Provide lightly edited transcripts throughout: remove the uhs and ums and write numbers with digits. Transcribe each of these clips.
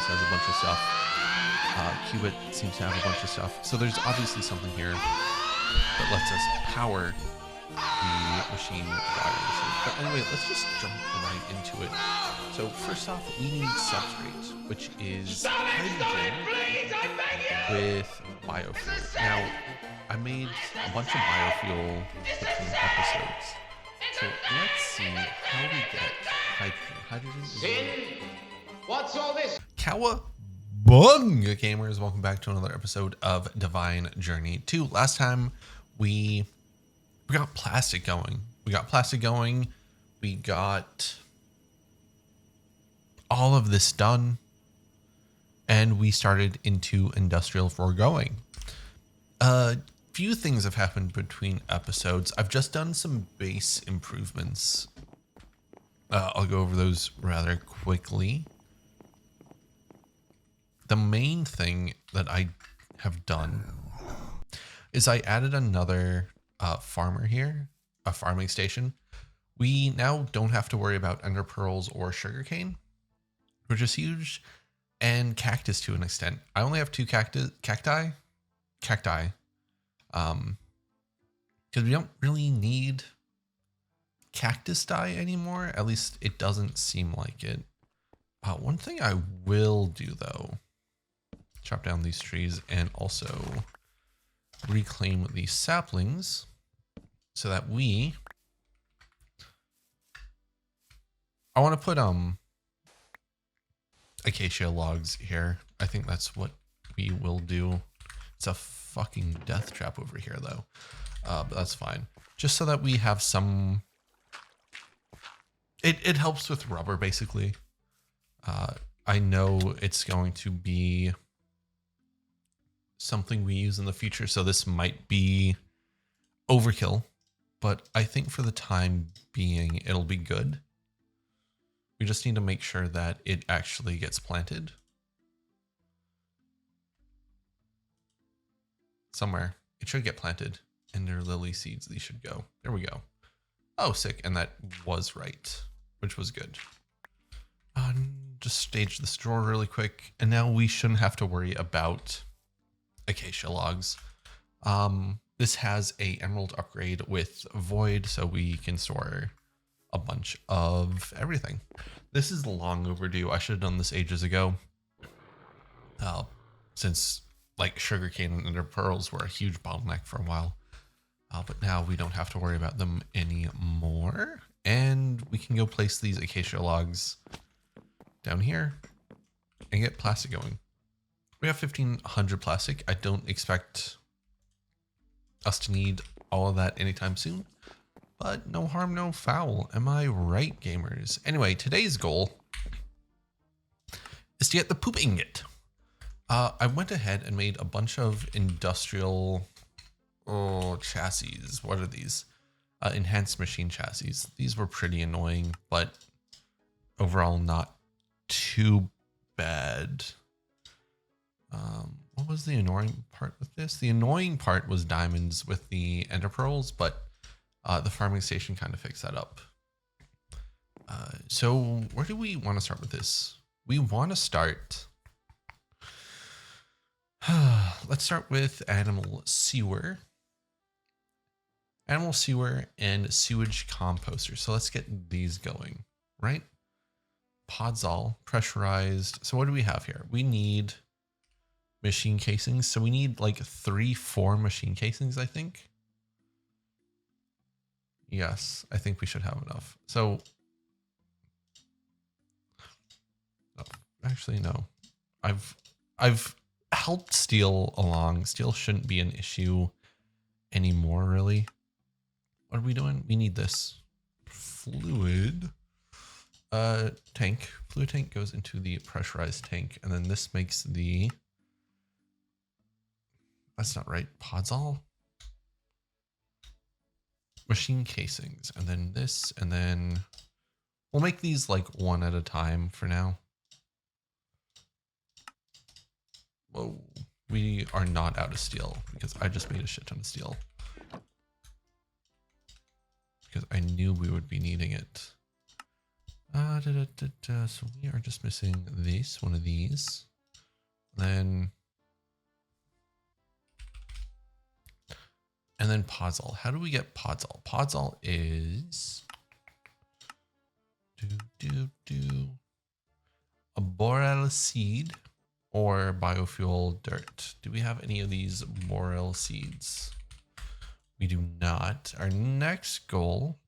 has a bunch of stuff. Qubit seems to have a bunch of stuff. So there's obviously something here that lets us power the machine wirelessly. But anyway, let's just jump right into it. So first off, we need substrate, which is hydrogen with biofuel. Now, I made a bunch of biofuel between episodes. So let's see how we get hydrogen. Hydrogen is What's all this? Cowabunga gamers, welcome back to another episode of Divine Journey 2. Last time we got plastic going. We got all of this done, and we started into industrial foregoing. Few things have happened between episodes. I've just done some base improvements. I'll go over those rather quickly. The main thing that I have done is I added another farmer here, a farming station. We now don't have to worry about ender pearls or sugarcane, which is huge, and cactus to an extent. I only have two cacti, because we don't really need cactus dye anymore. At least it doesn't seem like it. One thing I will do though, chop down these trees and also reclaim these saplings so that I want to put acacia logs here. I think that's what we will do. It's a fucking death trap over here though, but that's fine. Just so that we have some, it helps with rubber basically. I know it's going to be something we use in the future, so this might be overkill, but I think for the time being it'll be good. We just need to make sure that it actually gets planted somewhere. It should get planted. Ender lily seeds, these should go. There we go. Oh, sick. And that was right, which was good. Just stage this drawer really quick, and now we shouldn't have to worry about acacia logs. This has a emerald upgrade with void, so we can store a bunch of everything. This is long overdue. I should have done this ages ago, since like sugarcane and ender pearls were a huge bottleneck for a while. But now we don't have to worry about them anymore, and we can go place these acacia logs down here and get plastic going. We have 1,500 plastic. I don't expect us to need all of that anytime soon, but no harm, no foul. Am I right, gamers? Anyway, today's goal is to get the poop ingot. I went ahead and made a bunch of industrial chassis. What are these? Enhanced machine chassis. These were pretty annoying, but overall not too bad. What was the annoying part with this? The annoying part was diamonds with the ender pearls, but the farming station kind of fixed that up. So where do we want to start with this? We want to start. Let's start with animal sewer. Animal sewer and sewage composter. So let's get these going, right? Podzol, pressurized. So what do we have here? We need machine casings. So we need like 3-4 machine casings, I think. Yes, I think we should have enough. So, oh, actually, no. I've helped steel along. Steel shouldn't be an issue anymore, really. What are we doing? We need this fluid tank. Fluid tank goes into the pressurized tank, and then this makes the, that's not right, Podzol? Machine casings, and then this, and then we'll make these like one at a time for now. Whoa, we are not out of steel because I just made a shit ton of steel because I knew we would be needing it. So we are just missing this, one of these. Then, and then Podzol. How do we get Podzol? Podzol is a boreal seed or biofuel dirt. Do we have any of these boreal seeds? We do not. Our next goal,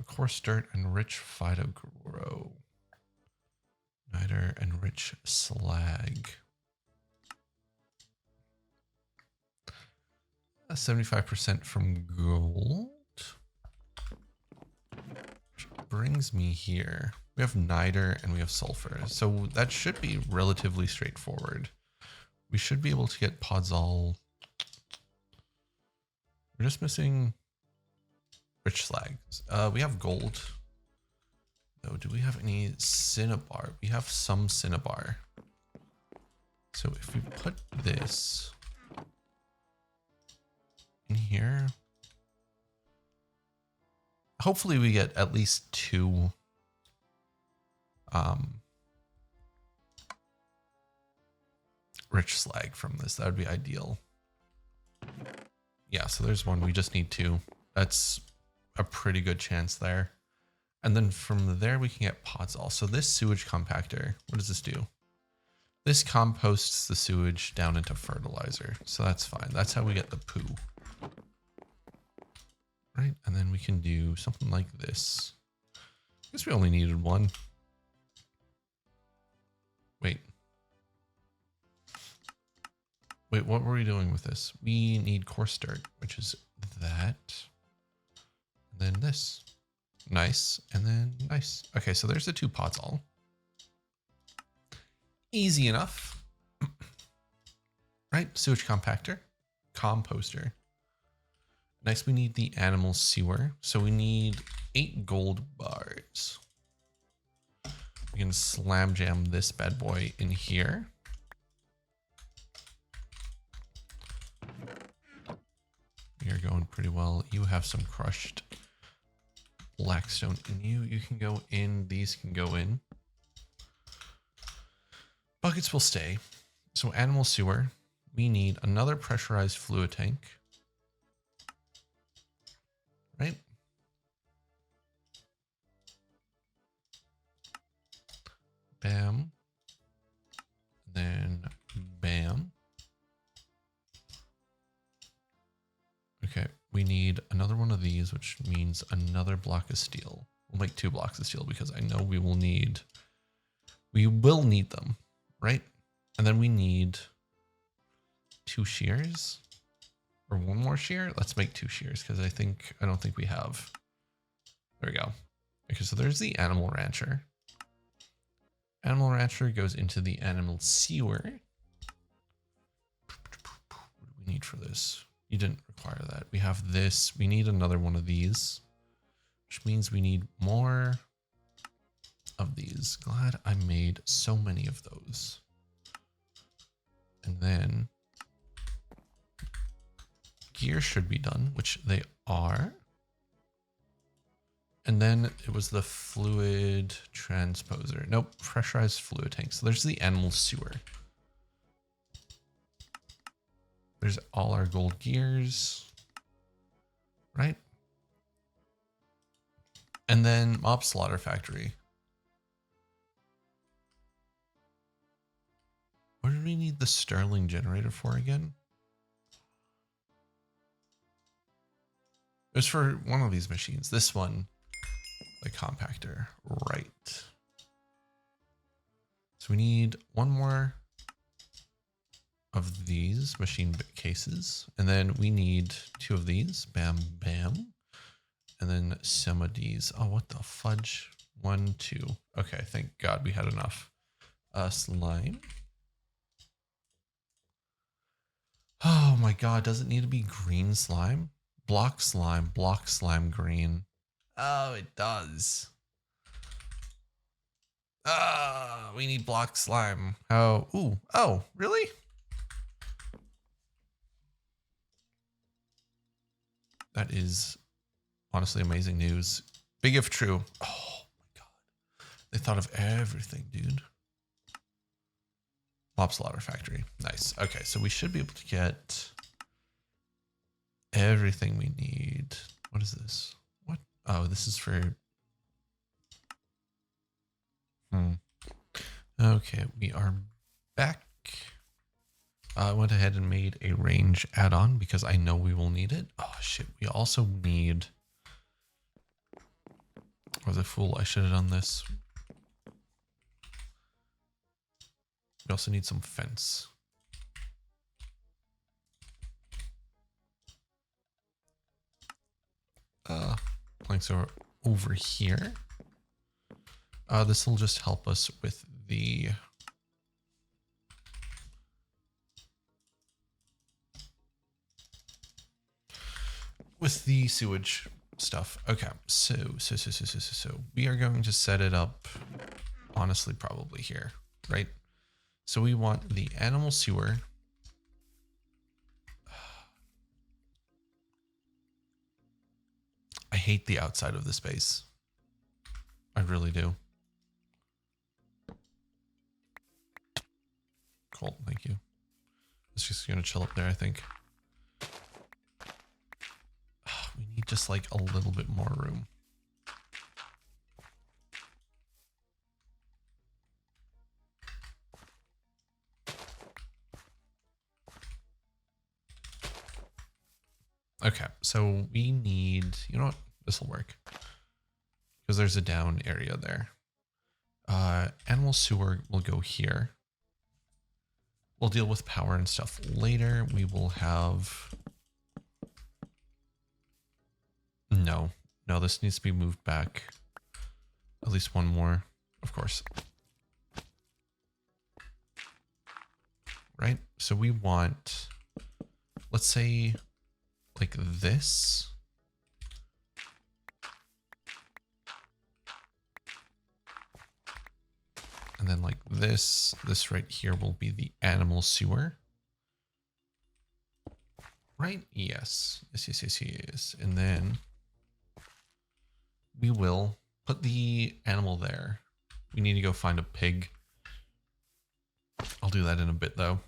coarse dirt and rich phytogrow. Niter and rich slag. 75% from gold. Which brings me here. We have niter and we have sulfur. So that should be relatively straightforward. We should be able to get Podzol. We're just missing rich slag. We have gold. Oh, do we have any cinnabar? We have some cinnabar. So if we put this in here, hopefully we get at least 2 rich slag from this. That would be ideal. Yeah, so there's one. We just need 2. That's a pretty good chance there. And then from there, we can get Podzol. So this sewage compactor, what does this do? This composts the sewage down into fertilizer. So that's fine. That's how we get the poo. Right? And then we can do something like this. I guess we only needed 1. Wait. Wait, what were we doing with this? We need coarse dirt, which is that. And then this. Nice. And then nice. Okay, so there's the 2 Podzol. Easy enough. Right? Sewage compactor. Composter. Next, we need the animal sewer. So we need 8 gold bars. We can slam jam this bad boy in here. We are going pretty well. You have some crushed blackstone in you. You can go in. These can go in. Buckets will stay. So animal sewer. We need another pressurized fluid tank. Right? Bam. Then bam. Okay, we need another one of these, which means another block of steel. We'll make 2 blocks of steel because I know we will need them, right? And then we need 2 shears or 1 more shear. Let's make 2 shears because I don't think we have. There we go. Okay, so there's the animal rancher. Animal rancher goes into the animal sewer. What do we need for this? You didn't require that. We have this. We need another one of these, which means we need more of these. Glad I made so many of those. And then gear should be done, which they are. And then it was the fluid transposer. Nope, pressurized fluid tank. So there's the animal sewer. There's all our gold gears, right? And then mob slaughter factory. What did we need the Sterling generator for again? It was for one of these machines. This one, the compactor, right? So we need 1 more of these machine cases, and then we need 2 of these. Bam, bam, and then some of these. Oh, what the fudge? 1, 2. Okay, thank God we had enough. Slime. Oh my God, does it need to be green slime? Block slime green. Oh, it does. Ah, we need block slime. Oh, ooh, oh, really? That is honestly amazing news. Big if true. Oh, They thought of everything, dude. Mob slaughter factory. Nice. Okay, so we should be able to get everything we need. What is this? What? Oh, this is for... Okay, we are back. I went ahead and made a range add-on because I know we will need it. Oh, shit. We also need... I was a fool. I should have done this. We also need some fence. Planks are over here. This will just help us with the... sewage stuff. Okay, so we are going to set it up, honestly, probably here, right? So we want the animal sewer. I hate the outside of the space. I really do. Cool, thank you. It's just gonna chill up there, I think. We need just like a little bit more room. Okay, so we need, you know what? This will work. Because there's a down area there. Animal sewer will go here. We'll deal with power and stuff later. We will have... No, this needs to be moved back. At least one more, of course. Right? So we want, let's say, like this. And then like this right here will be the animal sewer. Right? Yes. Yes. And then we will put the animal there. We need to go find a pig. I'll do that in a bit though.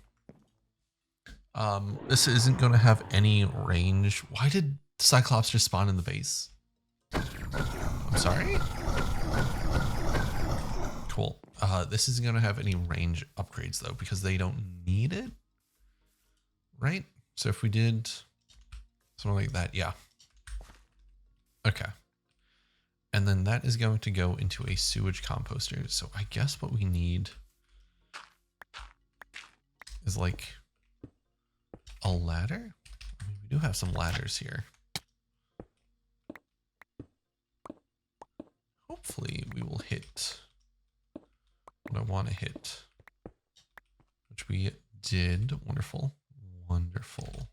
This isn't going to have any range. Why did Cyclops just spawn in the base? I'm sorry? Cool. This isn't going to have any range upgrades though, because they don't need it. Right? So if we did something like that, yeah. Okay. And then that is going to go into a sewage composter. So I guess what we need is like a ladder. I mean, we do have some ladders here. Hopefully we will hit what I want to hit, which we did. Wonderful. Wonderful.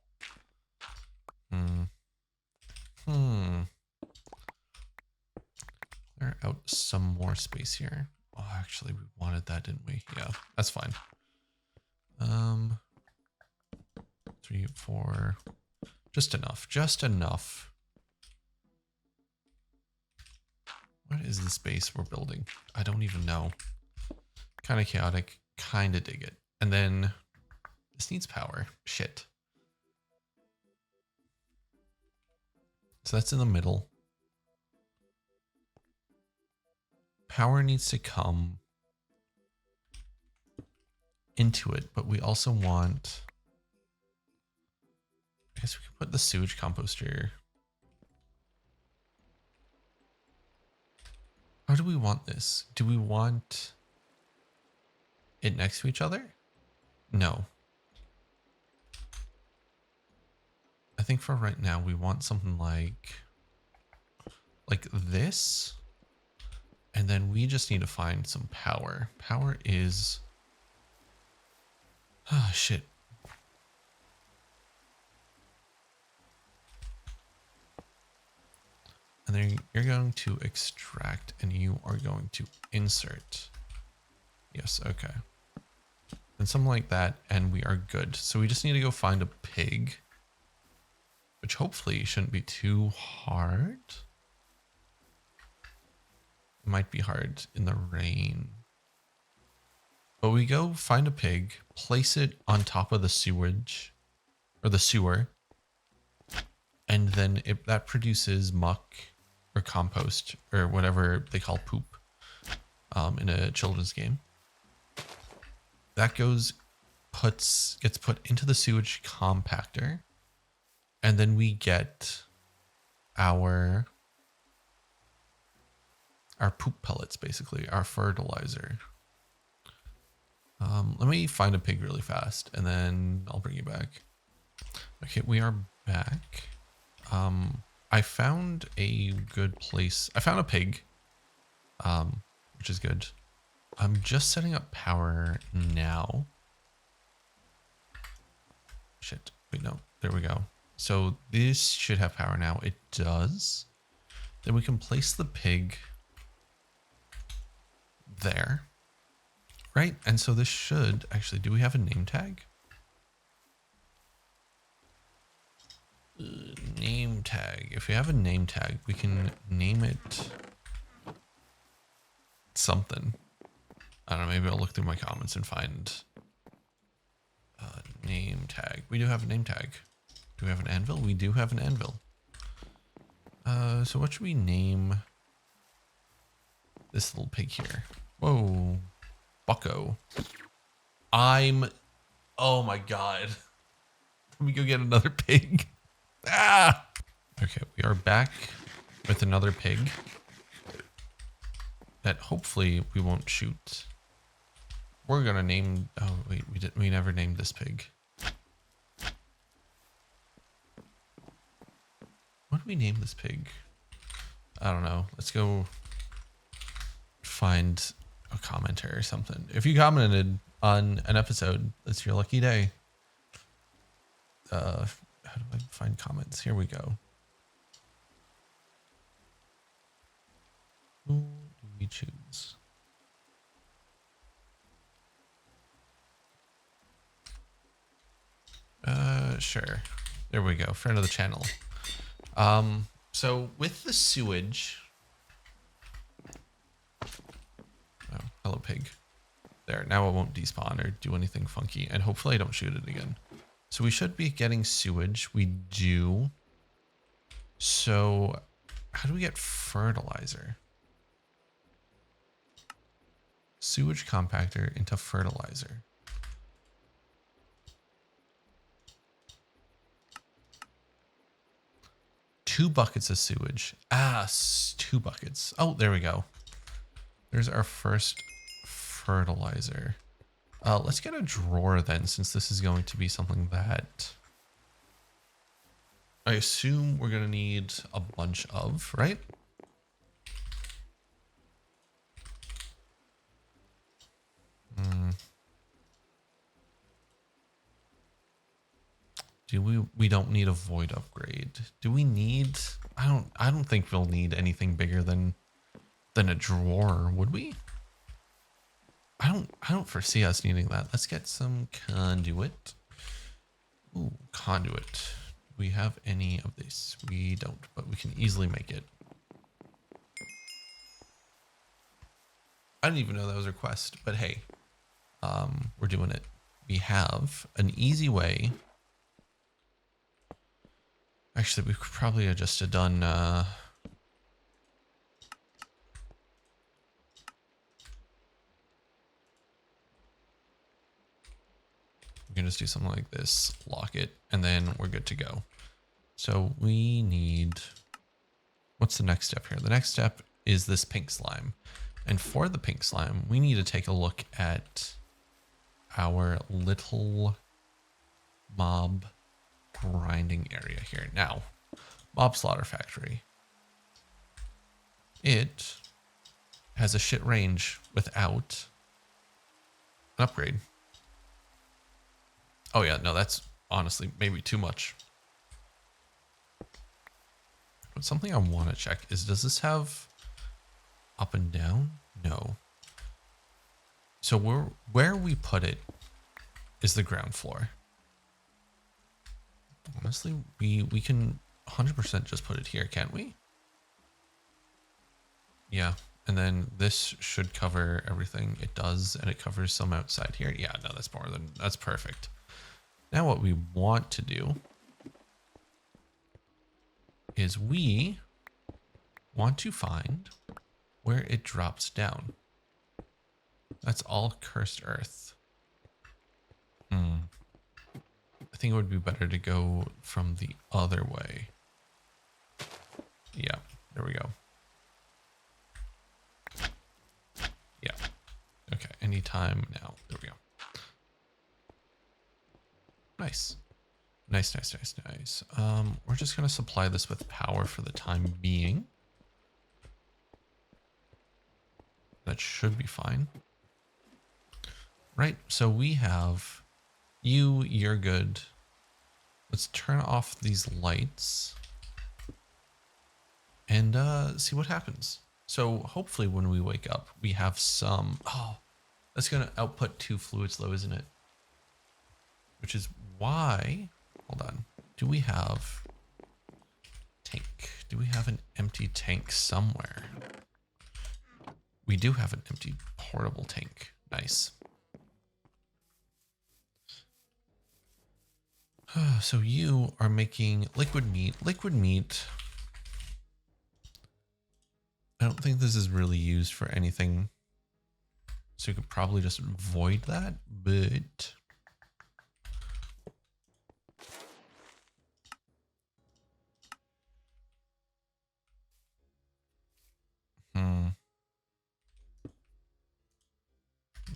Clear out some more space here. Oh, actually, we wanted that, didn't we? Yeah, that's fine. 3, 4, just enough. What is the space we're building? I don't even know. Kind of chaotic, kind of dig it. And then this needs power. Shit. So that's in the middle. Power needs to come into it, but we also want... I guess we can put the sewage composter. How do we want this? Do we want it next to each other? No. I think for right now, we want something like this. And then we just need to find some power. Power is... Oh, shit. And then you're going to extract and you are going to insert. Yes, okay. And something like that, and we are good. So we just need to go find a pig, which hopefully shouldn't be too hard. It might be hard in the rain. But we go find a pig, place it on top of the sewage or the sewer, and then that produces muck or compost or whatever they call poop in a children's game. That gets put into the sewage compactor, and then we get our poop pellets, basically our fertilizer. Let me find a pig really fast, and then I'll bring you back. Okay, we are back. I found a good place. I found a pig, which is good. I'm just setting up power now. Shit. Wait, no. There we go. So this should have power now. It does. Then we can place the pig there. Right? And so this should actually, do we have a name tag? Name tag. If we have a name tag, we can name it something. I don't know. Maybe I'll look through my comments and find a name tag. We do have a name tag. Do we have an anvil? We do have an anvil. So what should we name this little pig here? Whoa. Bucko. Oh my god. Let me go get another pig. Ah! Okay, we are back with another pig that hopefully we won't shoot. We're gonna name, oh wait, we never named this pig. What do we name this pig? I don't know. Let's go find a commenter or something. If you commented on an episode, it's your lucky day. How do I find comments? Here we go. Who do we choose? Sure. There we go. Friend of the channel. So with the sewage. Oh, hello pig. There. Now it won't despawn or do anything funky, and hopefully I don't shoot it again. So we should be getting sewage. We do. So how do we get fertilizer? Sewage compactor into fertilizer. Two buckets of sewage. 2 buckets. Oh, there we go. There's our first fertilizer. Let's get a drawer then, since this is going to be something that I assume we're going to need a bunch of, right? We don't need a void upgrade. Do we need, I don't think we'll need anything bigger than a drawer, would we? I don't foresee us needing that. Let's get some conduit. Ooh, conduit. Do we have any of this? We don't, but we can easily make it. I didn't even know that was a request, but hey, we're doing it. We have an easy way. Actually, we could probably have just done, we can just do something like this, lock it, and then we're good to go. So we need, what's the next step here? The next step is this pink slime. And for the pink slime, we need to take a look at our little mob grinding area here. Now, mob slaughter factory. It has a shit range without an upgrade. Oh yeah, no, that's honestly maybe too much. But something I want to check is, does this have up and down? No. So where we put it is the ground floor. Honestly, we can 100% just put it here, can't we? Yeah, And then this should cover everything. It does, and it covers some outside here. Yeah, no, that's perfect. Now what we want to do is we want to find where it drops down. That's all cursed earth. I think it would be better to go from the other way. Yeah, there we go. Yeah. Okay, anytime now. There we go. Nice. Nice. We're just going to supply this with power for the time being. That should be fine. Right, so we have you're good. Let's turn off these lights and see what happens. So hopefully when we wake up, we have some, that's going to output 2 fluids though, isn't it? Which is why, hold on, do we have tank? Do we have an empty tank somewhere? We do have an empty portable tank. Nice. So you are making liquid meat. Liquid meat, I don't think this is really used for anything. So you could probably just avoid that, but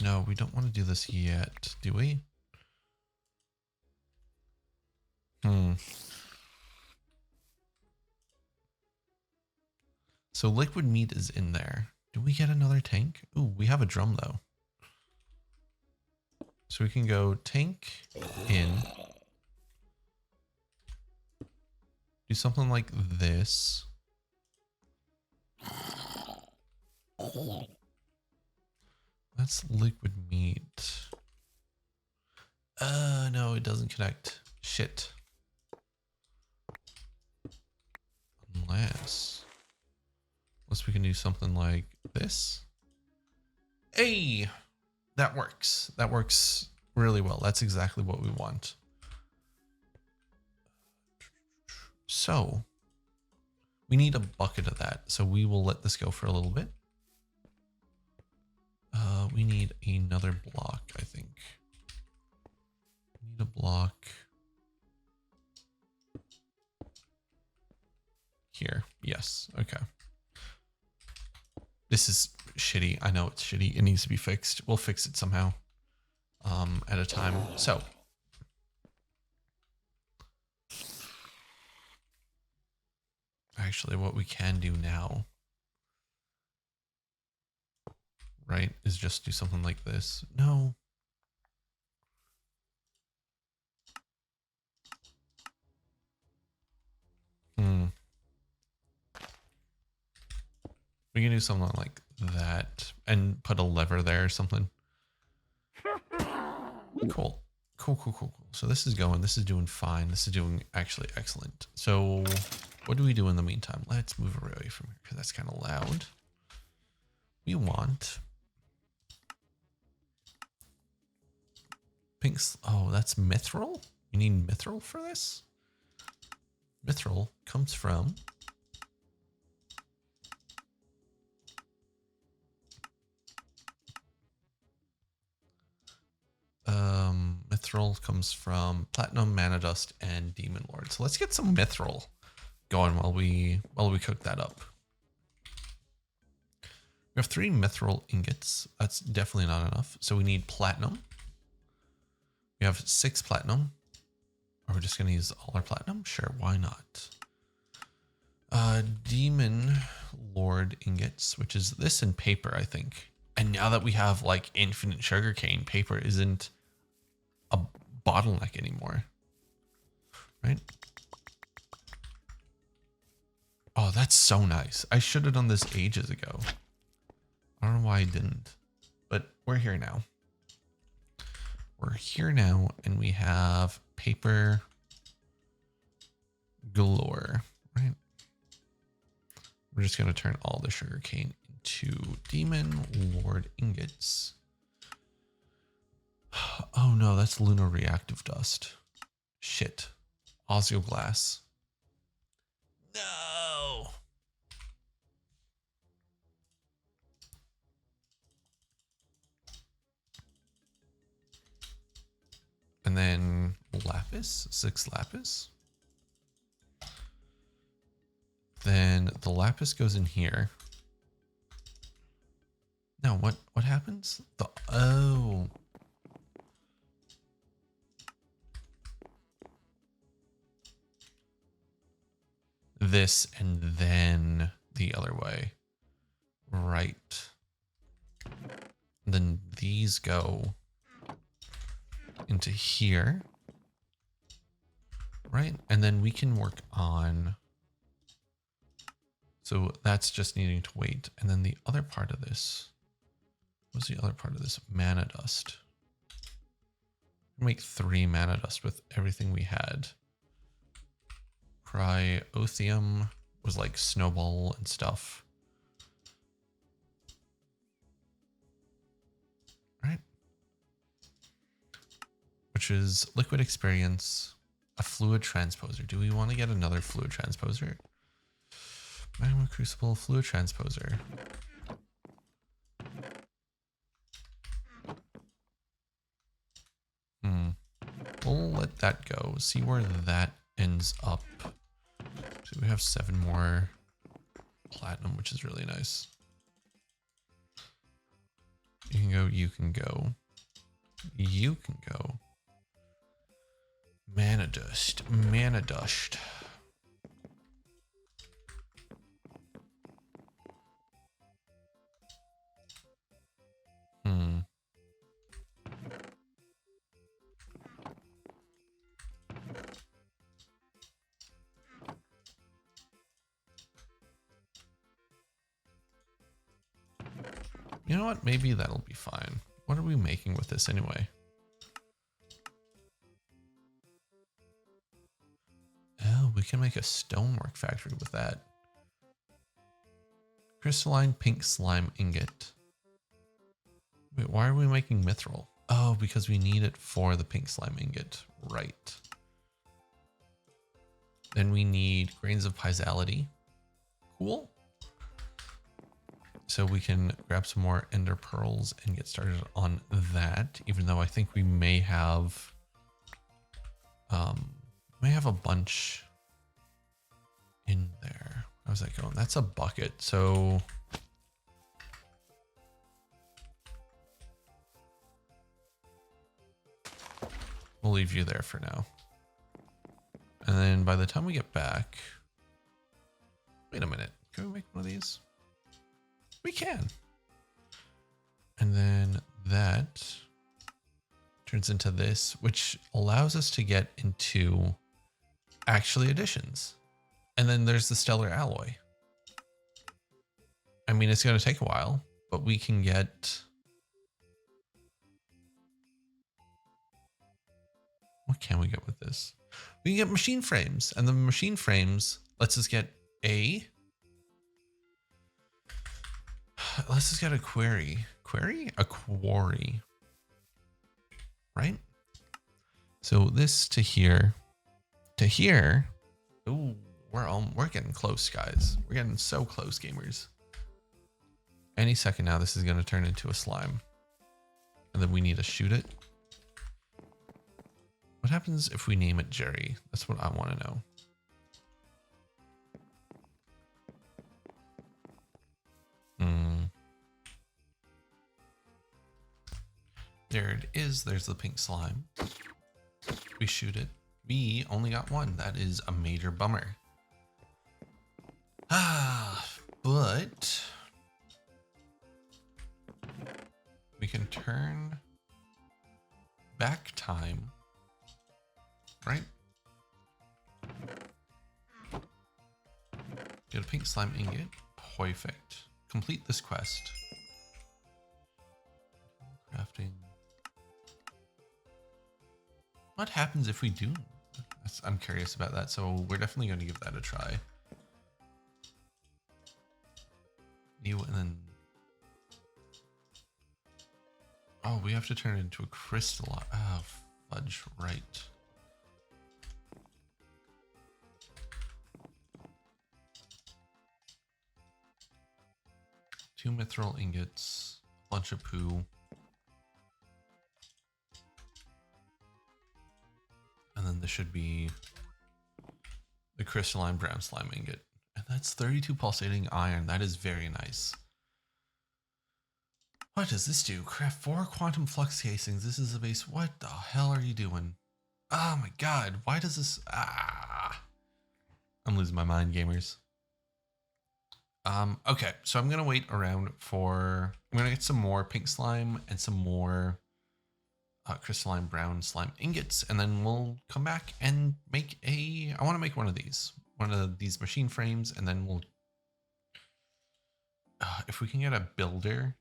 no, we don't want to do this yet, do we? So liquid meat is in there. Do we get another tank? Ooh, we have a drum though. So we can go tank in. Do something like this. That's liquid meat. No, it doesn't connect. Shit. Unless we can do something like this. Hey, that works. That works really well. That's exactly what we want. So we need a bucket of that. So we will let this go for a little bit. We need another block, I think. We need a block here. Yes. Okay. This is shitty. I know it's shitty. It needs to be fixed. We'll fix it somehow at a time. So actually what we can do now, right, is just do something like this. No. We can do something like that and put a lever there or something. Cool. Cool. So this is going, this is doing fine. This is doing actually excellent. So what do we do in the meantime? Let's move away from here because that's kind of loud. We want pinks. Oh, that's mithril? You need mithril for this? Mithril comes from mithril comes from platinum, mana dust, and demon lord. So let's get some mithril going while we cook that up. We have 3 mithril ingots. That's definitely not enough. So we need platinum. We have 6 platinum. Are we just going to use all our platinum? Sure, why not? Demon lord ingots, which is this in paper, I think. And now that we have like infinite sugarcane, paper isn't a bottleneck anymore, right? Oh, that's so nice. I should have done this ages ago. I don't know why I didn't, but we're here now. We're here now, and we have paper galore, right? We're just going to turn all the sugarcane 2 demon ward ingots. Oh no, that's lunar reactive dust. Shit. Osio glass. No. And then lapis, 6 lapis. Then the lapis goes in here. No, what happens? Oh. This and then the other way. Right. Then these go into here. Right? And then we can work on... So that's just needing to wait. And then the other part of this... What's the other part of this? Mana dust. Make 3 mana dust with everything we had. Cryothium was like snowball and stuff. Right? Which is liquid experience, a fluid transposer. Do we want to get another fluid transposer? Magma crucible, fluid transposer. We'll let that go. See where that ends up. So we have 7 more platinum, which is really nice. You can go, you can go. You can go. Mana dust, mana dust. You know what? Maybe that'll be fine. What are we making with this anyway? Oh, we can make a stonework factory with that. Crystalline pink slime ingot. Wait, why are we making mithril? Oh, because we need it for the pink slime ingot. Right. Then we need grains of piesality. Cool. So we can grab some more ender pearls and get started on that, even though I think we may have a bunch in there. How's that going? That's a bucket. So we'll leave you there for now. And then by the time we get back, wait a minute, can we make one of these? We can. And then that turns into this, which allows us to get into actually additions. And then there's the stellar alloy. I mean, it's going to take a while, but we can get... What can we get with this? We can get machine frames, and the machine frames lets us get let's just get a quarry. A quarry. Right? So this to here. To here. Ooh, we're getting close, guys. We're getting so close, gamers. Any second now, this is going to turn into a slime. And then we need to shoot it. What happens if we name it Jerry? That's what I want to know. There it is. There's the pink slime. We shoot it. We only got 1. That is a major bummer. But we can turn back time, right? Get a pink slime ingot. Perfect. Complete this quest. Crafting. What happens if we do? I'm curious about that, so we're definitely going to give that a try. You and then Oh, we have to turn it into a crystal. Oh, fudge, right. Two mithril ingots, a bunch of poo. And then this should be the crystalline brown slime ingot. And that's 32 pulsating iron. That is very nice. What does this do? Craft 4 quantum flux casings. This is a base. What the hell are you doing? Oh my god. Why does this... Ah. I'm losing my mind, gamers. Okay, so I'm going to wait around for... I'm going to get some more pink slime and some more crystalline brown slime ingots. And then we'll come back and make a... I want to make one of these. One of these machine frames. And then we'll... if we can get a builder...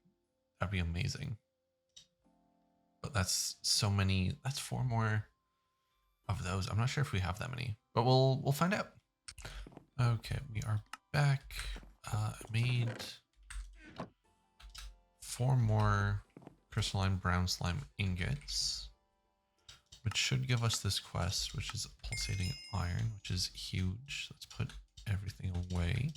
That'd be amazing. But that's so many. That's 4 more of those. I'm not sure if we have that many, but we'll find out. Okay, we are back. I made 4 more crystalline brown slime ingots, which should give us this quest, which is pulsating iron, which is huge. Let's put everything away.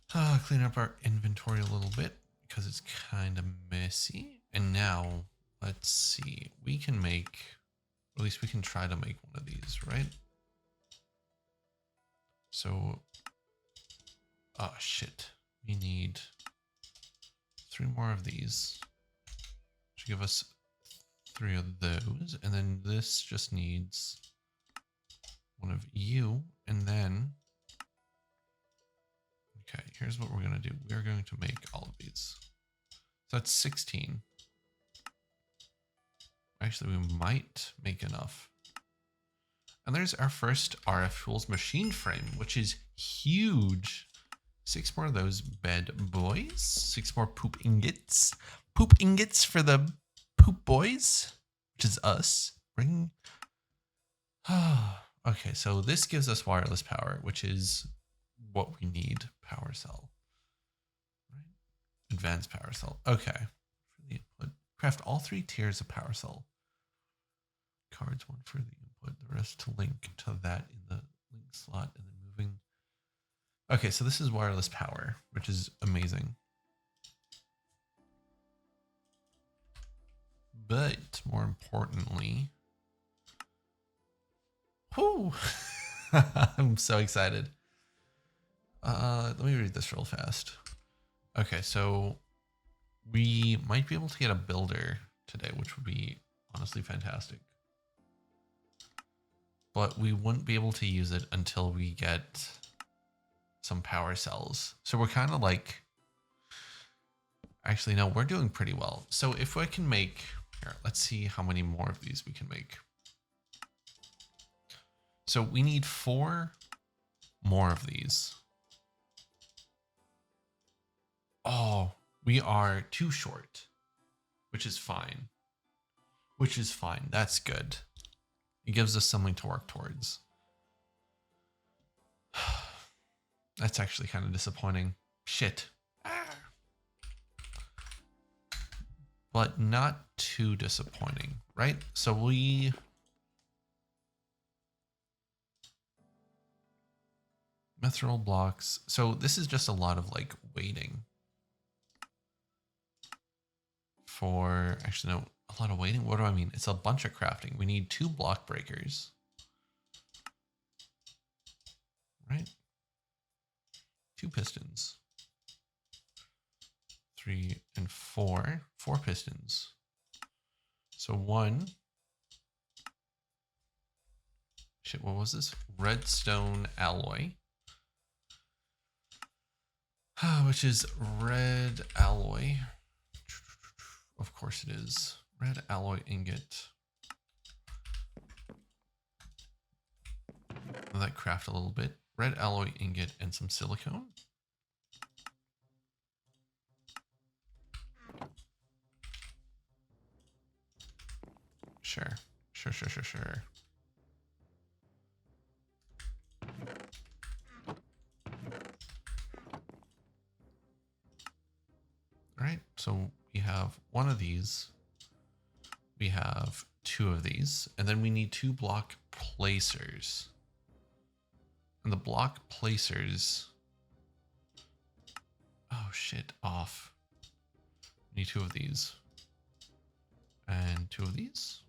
Clean up our inventory a little bit, because it's kind of messy. And now, let's see. We can make, or at least we can try to make one of these, right? So, oh shit. We need 3 more of these. Should give us 3 of those. And then this just needs 1 of you. And then, okay, here's what we're going to do. We're going to make all of these. So that's 16. Actually, we might make enough. And there's our first RF Tools machine frame, which is huge. 6 more of those bad boys. 6 more poop ingots. Poop ingots for the poop boys, which is us. Bring. Okay, so this gives us wireless power, which is what we need. Power cell, right? Advanced power cell. Okay. For the input, craft all 3 tiers of power cell. Cards, 1 for the input, the rest to link to that in the link slot, and then moving. Okay, so this is wireless power, which is amazing. But more importantly, whoo! I'm so excited. Let me read this real fast. Okay, so we might be able to get a builder today, which would be honestly fantastic. But we wouldn't be able to use it until we get some power cells. So we're kind of like, actually, no, we're doing pretty well. So if I can make, here, let's see how many more of these we can make. So we need 4 more of these. Oh, we are too short, which is fine. Which is fine. That's good. It gives us something to work towards. That's actually kind of disappointing. Shit. But not too disappointing, right? So we... Mithril blocks. So this is just a lot of like waiting. For, actually no, a lot of waiting. What do I mean? It's a bunch of crafting. We need 2 block breakers. Right? 2 pistons. 3 and 4. 4 pistons. So 1. Shit, what was this? Redstone alloy. Which is red alloy. Of course it is. Red alloy ingot. Let that craft a little bit. Red alloy ingot and some silicone. Sure. Sure. All right, so we have one of these. We have 2 of these, and then we need 2 block placers. And the block placers, oh shit, off. We need 2 of these. And 2 of these.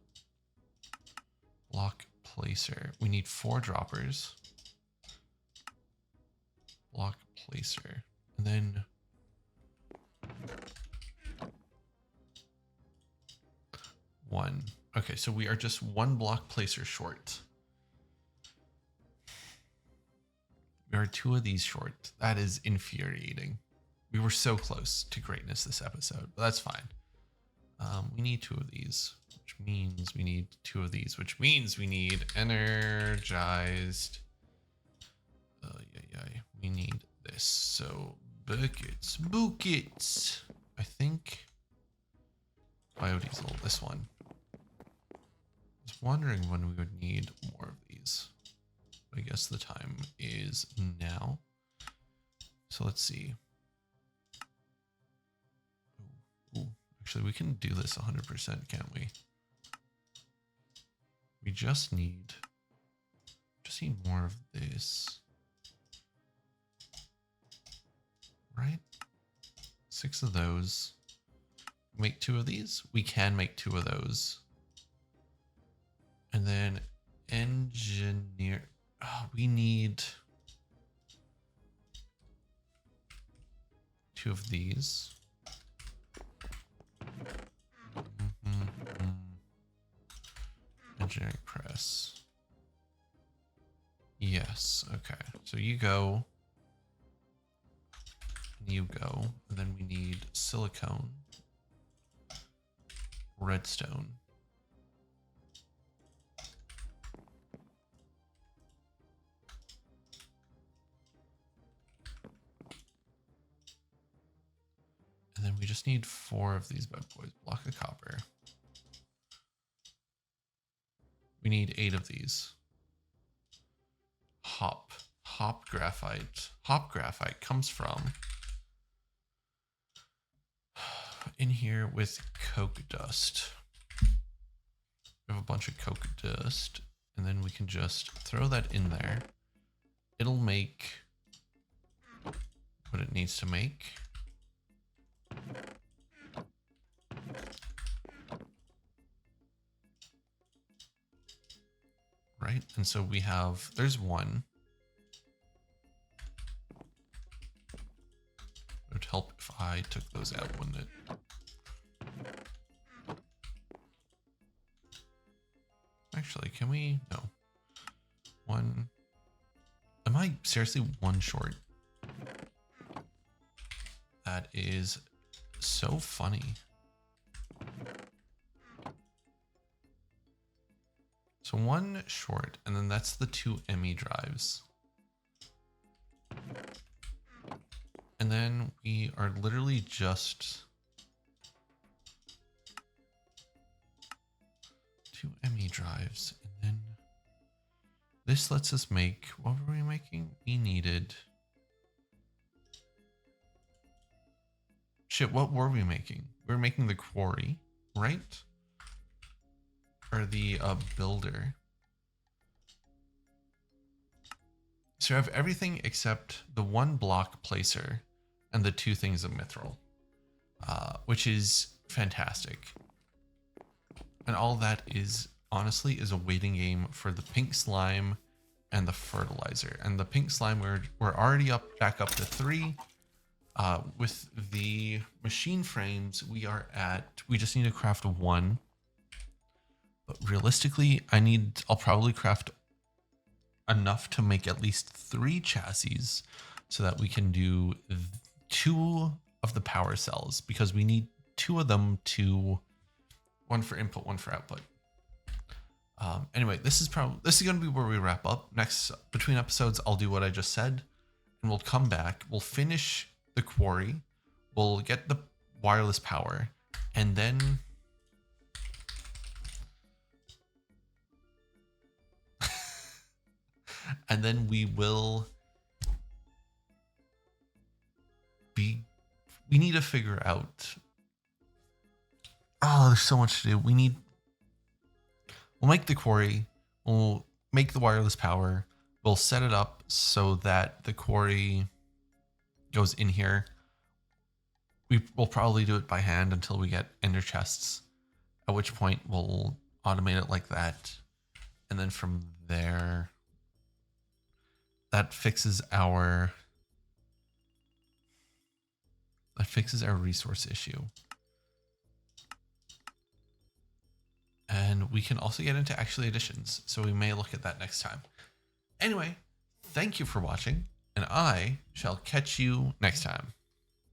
Block placer. We need 4 droppers. Block placer. And then one. Okay, so we are just 1 block placer short. We are 2 of these short. That is infuriating. We were so close to greatness this episode, but that's fine. We need 2 of these, which means we need 2 of these, which means we need energized. We need this. So buckets. I think biodiesel. This one. I was wondering when we would need more of these. I guess the time is now. So let's see. Ooh. Actually, we can do this 100%, can't we? We just need more of this. Right? 6 of those. Make 2 of these? We can make 2 of those. And then engineer. Oh, we need 2 of these. Engineering press. Yes. Okay. So you go. You go. And then we need silicone. Redstone. And then we just need 4 of these bad boys. Block of copper. We need 8 of these. Hop graphite. Hop graphite comes from in here with coke dust. We have a bunch of coke dust, and then we can just throw that in there. It'll make what it needs to make. Right? And so we have, there's 1. It would help if I took those out, wouldn't it? Actually, can we? No. 1. Am I seriously 1 short? That is so funny. So 1 short, and then that's the 2 ME drives. And then we are literally just 2 ME drives. And then this lets us make, what were we making? We needed, shit, what were we making? We were making the quarry, right? Or the builder. So I have everything except the 1 block placer and the 2 things of mithril, which is fantastic. And all that is honestly is a waiting game for the pink slime and the fertilizer. And the pink slime, we're already back up to 3. With the machine frames, we just need to craft 1. But realistically, I'll probably craft enough to make at least 3 chassis so that we can do 2 of the power cells, because we need 2 of them to, 1 for input, 1 for output. Anyway, this is going to be where we wrap up. Next, between episodes, I'll do what I just said, and we'll come back. We'll finish the quarry. We'll get the wireless power, and then and then we need to figure out Oh, there's so much to do. We'll make the quarry. We'll make the wireless power. We'll set it up so that the quarry goes in here. We'll probably do it by hand until we get ender chests, at which point we'll automate it like that. And then from there, that fixes our resource issue. And we can also get into actually additions. So we may look at that next time. Anyway, thank you for watching, and I shall catch you next time.